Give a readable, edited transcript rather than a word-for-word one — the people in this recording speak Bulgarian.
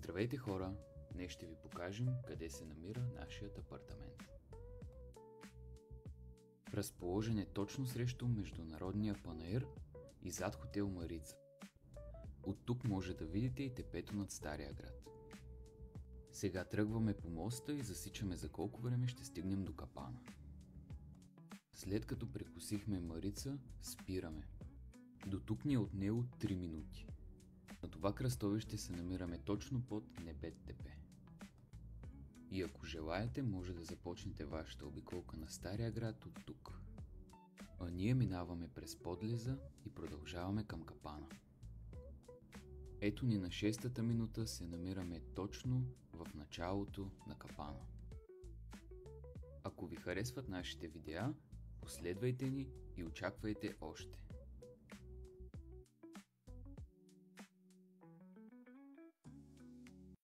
Здравейте хора! Днес ще ви покажем къде се намира нашият апартамент. Разположен е точно срещу Международния панаир и зад хотел Марица. От тук може да видите и тепето над Стария град. Сега тръгваме по моста и засичаме за колко време ще стигнем до капана. След като прекосихме Марица, спираме. До тук ни е отнело 3 минути. На това кръстовище се намираме точно под Небет тепе. И ако желаете, може да започнете вашата обиколка на Стария град от тук. А ние минаваме през подлеза и продължаваме към капана. Ето ни на 6-та минута се намираме точно в началото на капана. Ако ви харесват нашите видеа, последвайте ни и очаквайте още.